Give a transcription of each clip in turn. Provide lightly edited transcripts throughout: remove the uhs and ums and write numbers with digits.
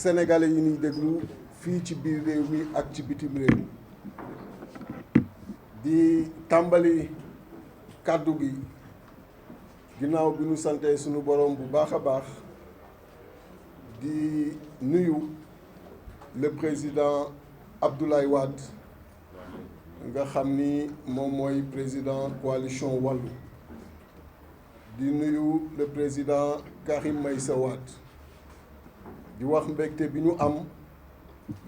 sénégalais yi ñuy déglu fii ci biir réew mi ak ci bitim réew di tàmbali kàddu gi ginnaaw bi ñu sante sunu borom bu baax a baax di nuyu le président Abdoulaye Wade nga xam ni moom mooy président coalition Wallu di nuyu le président Karim Meïssa Wade di wax mbégte bi ñu am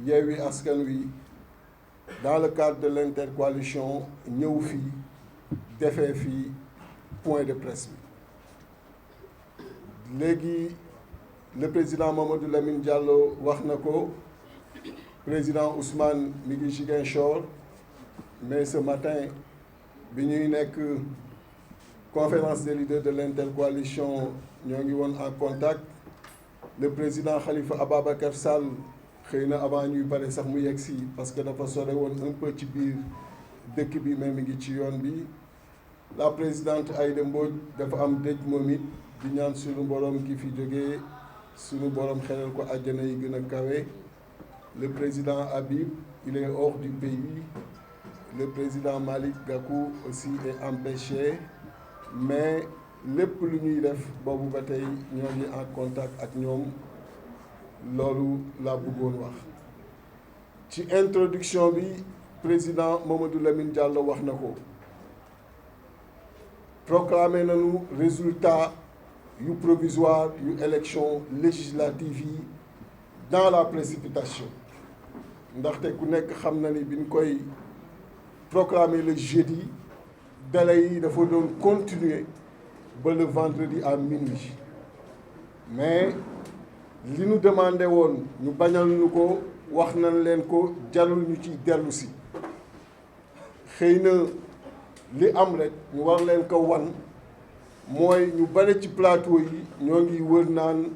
Yewwi Askan Wi dans le cadre de l'intercoalition ñëw fii defee fii point de presse bi léegi le président Mamadou Lamine Diallo wax na ko président Ousmane mi ngi Ziguinchor mais ce matin bi ñuy nekk conférence des leaders de l'intercoalition ñoo ngi woon en contact le président Khalifa Ababacar Sall xëy na avant ñuy pare sax mu yegg si parce que dafa sore woon un peu ci biir dëkk bi mais mi ngi ci yoon bi la présidente Aïda Mbodj dafa am dëj moom it di ñaan suñu borom ki fi jógee suñu borom xelal ko àjjana yi gën a kawe le président Habib il est hors du pays le président Malick Gakou aussi est empêché mais lépp lu ñuy def boobu ba tey ñoo ngi en contact ak ñoom loolu laa bëggoon wax ci introduction bi président Mamadou Lamine Diallo wax na ko proclamé nañu résultat yu provisoire yu élection législative yi dans la précipitation ndaxte ku nekk xam na ni bi ñu koy proclamer le jeudi délai yi dafa doon continuer ba le vendredi à minuit mais li ñu demandé woon ñu bañal ñu ko wax nañ leen ko jarul ñu ci dellu si xëy na li am rek ñu war leen ko wan mooy ñu bare ci plateau yi ñoo ngi wër naan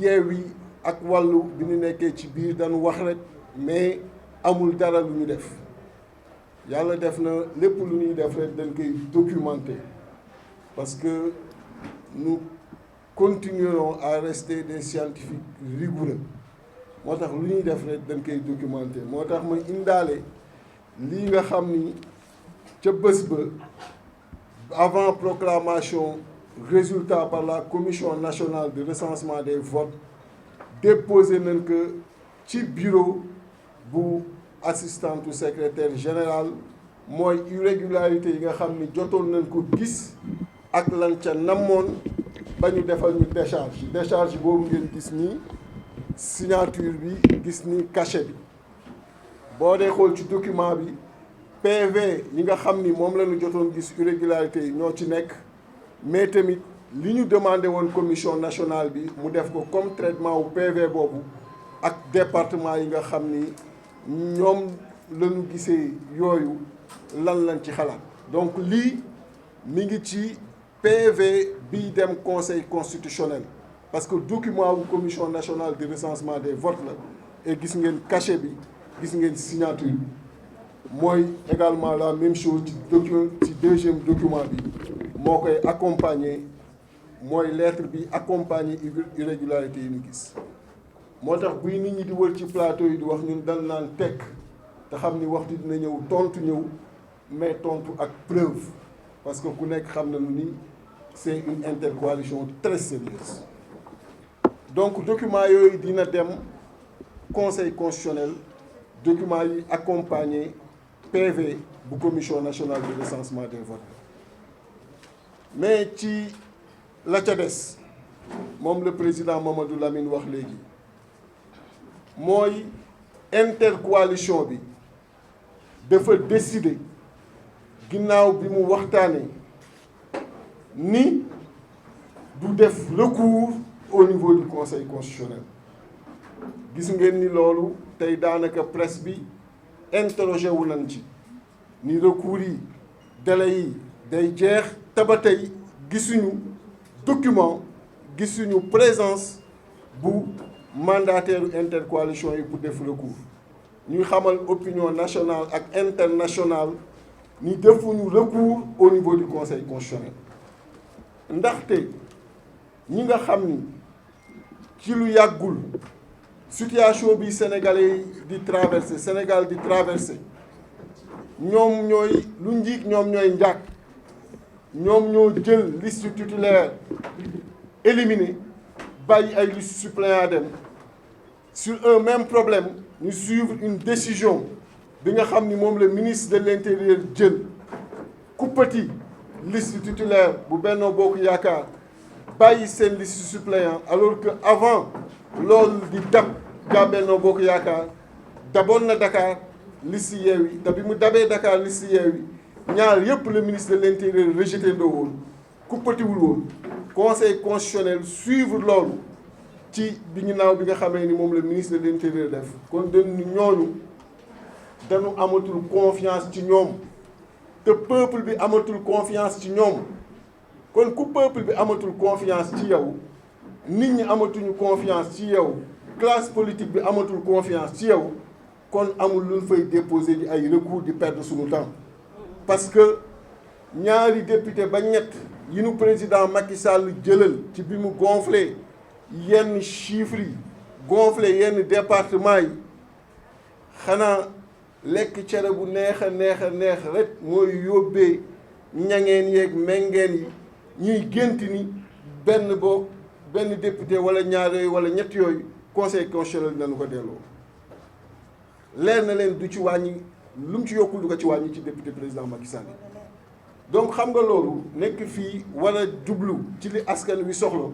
Yewwi ak Wallu bi ñu nekkee ci biir dañu wax rek mais amul dara lu ñu def yàlla def na lépp lu ñuy def rek dañ koy documenter parce que nous continuerons à rester des scientifiques rigoureux moo tax lu ñuy def rek dañ koy documenter moo tax ma indaale lii nga xam ni ca bés ba avant proclamation résultat par la commission nationale de recensement des votes déposé nañ ko ci bureau bu assistante ou secrétaire général mooy irrégularité yi nga xam ni jotoon nañ ko gis ak lan ca namoon ba ñu defal ñu décharge boobu ngeen gis ni signature bi gis ni cachet bi boo dee xool ci document bi PV yi nga xam ni moom la ñu jotoon gis irrégularité yi ñoo ci nekk mais tamit li ñu demandé woon commission nationale bi mu def ko comme traitement wu PV boobu ak département yi nga xam ni ñoom la ñu gisee yooyu lan lañ ci xalaat donc lii mi ngi ci PV bii dem conseil constitutionnel parce que document wu commission nationale de recensement des votes la et gis ngeen cachet bi gis ngeen signature bi mooy également la même chose ci deuxième document bi moo koy accompagner mooy lettre bi accompagner irrégularité yi ñu gis moo tax buy nit ñi di wër ci plateau yi di wax ñun dal naan tekk te xam ni waxtu dina ñëw tontu ñëw mais tontu ak preuve parce que ku nekk xam na ni c'est une intercoalition très sérieuse donc document yooyu dina dem conseil constitutionnel document yi accompagner PV bu commission nationale de recensement des votes mais ci la ca des moom le président Mamadou Lamine wax léegi mooy intercoalition bi dafa décider ginnaaw bi mu waxtaanee ni du def recours au niveau du conseil constitutionnel gis ngeen ni loolu tey daanaka presse bi interrogé wu nañ ci ni recours yi délai yi day jeex te ba tey gisuñu document gisuñu présence bu mandataire intercoalition yi pour def recours ñuy xamal opinion nationale ak internationale ni defuñu recours au niveau du conseil constitutionnel ndaxte ñi nga xam ni ci lu yàggul situation bi sénégalais di traversé Sénégal di traversé ñoom ñooy lu njiig ñoom ñooy njaag ñoom ñoo jël liste titulaire éliminé bàyyi ay liste suppléant dem sur un même problème ñu suivre une décision bi nga xam ni moom le ministre de l'intérieur jël kuppati liste titulaire bu Benno Bokk Yaakaar bàyyi seen liste suppléant alors que avant loolu di dab gaa Benno Bokk Yaakaar daboon na Dakar liste Yewwi te bi mu dabee Dakar liste Yewwi ñaar yëpp le ministre de l'intérieur rejeté ndoo woon kuppatiwul woon conseil constitutionnel suivre loolu ci bi ñu naaw bi nga xamee ni moom le ministre de l'intérieur def kon dañu ñooñu dañu amatul confiance ci ñoom te peuple bi amatul confiance ci ñoom kon ku peuple bi amatul confiance ci yow nit ñi amatuñu confiance ci yow classe politique bi amatul confiance ci yow kon amul lu ñu fay déposer di ay recours di perdre suñu temps parce que ñaari député ba ñett yi nu président Macky Sall jëlal ci bi mu gonflé yenn chiffres yi gonflé yenn département yi xanaa lekk cere bu neex a neex rek mooy yóbbee ñangeen yeeg mengeen yi ñuy gént ni benn député wala ñaar yooyu wala ñett yooyu conseil constitutionnel dinañu ko delloo leer na leen du ci wàññi lu mu ci yokkul du ko ci wàññi ci député président Macky Sall donc xam nga loolu nekk fii war a jublu ci li askan wi soxla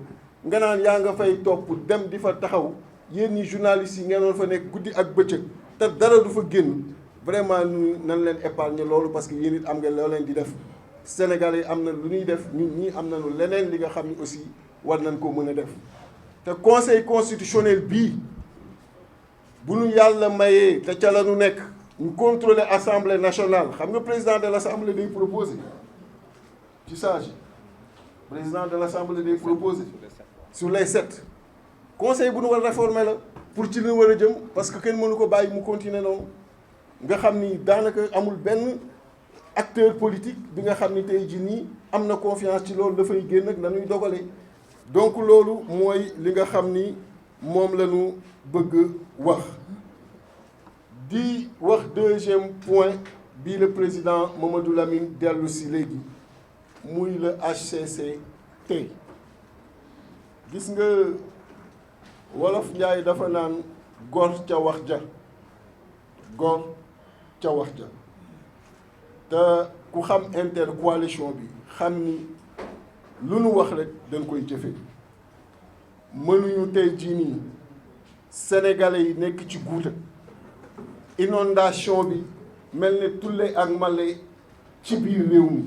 nga naan yaa nga fay topp dem di fa taxaw yéen ñi journalistes yi ngeen doon fa nekk guddi ak bëccëg te dara du fa génn vraiment ñu nan leen épargner loolu parce que yéen it am nga loo leen di def Sénégalais yi am na lu ñuy def ñun ñii am nañu leneen li nga xam ni aussi war nañ ko mën a def te conseil constitutionnel bii bu ñu yàlla mayee te ca la ñu nekk ñu contrôler assemblée nationale xam nga président de l'assemblée day proposer ci sage président de l'assemblée day proposer sur les 7 conseil bu ñu war réformer la pour ci li war a jëm parce que kenn mënu ko bàyyi mu continuer noonu nga xam ni daanaka amul benn acteur politique bi nga xam ni tey jii nii am na confiance ci loolu dafay génn ak nañuy dogalee donc loolu mooy li nga xam ni moom la ñu bëgg wax di wax deuxième point bii le président Mamadou Lamine dellu si léegi muy le HCCT gis nga wolof Njaay dafa naan gor ca wax ja gor ca wax ja te ku xam intercoalition bi xam ni lu nu wax rek dañ koy jëfe mënuñu tey jii nii sénégalais yi nekk ci guuta inondation bi mel ne tulle ak male ci biir réew mi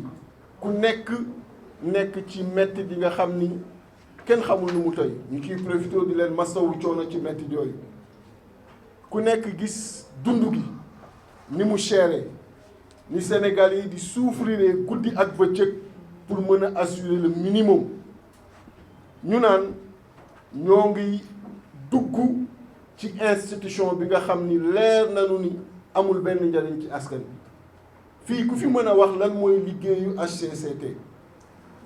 ku nekk ci metti di nga xam ni kenn xamul nu mu tey ñu ciy profité di leen masawu coono ci metti yooyu ku nekk gis dund gi ni mu chéré ni Sénégal yi di souffrir guddi ak bëccëg pour mën a assurer le minimum ñu naan ñoo ngi dugg ci institution bi nga xam ni leer nañu ni amul benn njariñ ci askan bi fii ku fi mën a wax lan mooy liggéeyu HCCT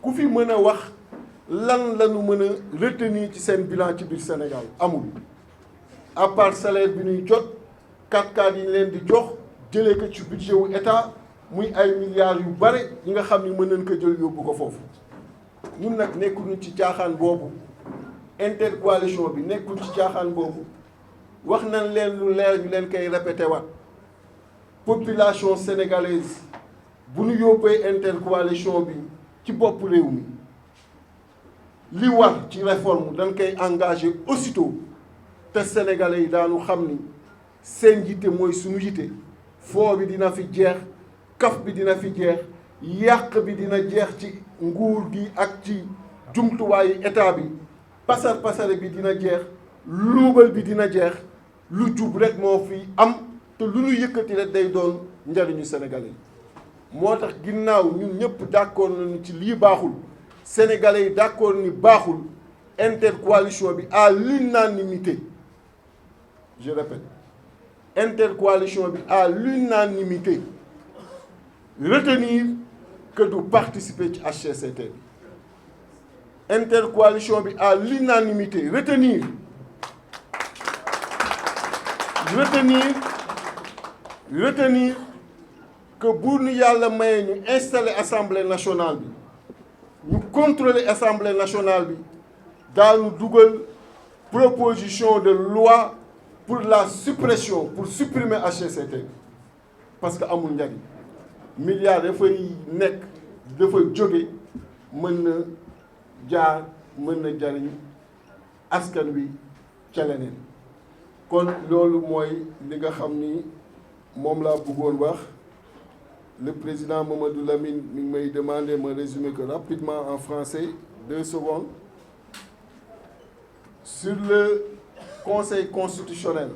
ku fi mën a wax lan lañu mën a retenir ci seen bilan ci biir Sénégal amul à part salaire bi ñuy jot 4x4 yi leen di jox jëlee ko ci budget wu état muy ay milliards yu bare yi nga xam ni mën nañ ko jël yóbbu ko foofu ñun nag nekkuñu ci caaxaan boobu intercoalition bi nekkul ci caaxaan boobu wax nañ leen lu leer ñu leen koy répété waat population sénégalaise bu ñu yóbbee intercoalition bi ci bopp réew mi li war ci réforme dañ koy engagé aussitôt te sénégalais yi daanu xam ni seen yitte mooy suñu yitte foo bi dina fi jeex kaf bi dina fi jeex yàq bi dina jeex ci nguur gi ak ci jumtuwaayu état bi pasare bi dina jeex luubal bi dina jeex lu jub rek moo fi am te lu ñu yëkkati rek day doon njariñu sénégalais yi moo tax ginnaaw ñun ñëpp d'accord nañu ci lii baaxul sénégalais yi d'accord ni baaxul intercoalition bi à l'unanimité je répète intercoalition bi à l'unanimité retenir que du participer ci HCCT bi intercoalition bi à l'unanimité retenir retenir que bu ñu yàlla maye ñu installer assemblée nationale bi ñu contrôler assemblée nationale bi daanu dugal proposition de loi pour la suppression pour supprimer HCCT parce que amul njariñ milliards dafay nekk dafa jóge mën na jaar mën na jariñ askan wi ca leneen kon loolu mooy li nga xam ni moom laa bëggoon wax. Le président Mamadou Lamine mi ngi may demandé ma résumer que rapidement en français 2 secondes sur le Conseil constitutionnel.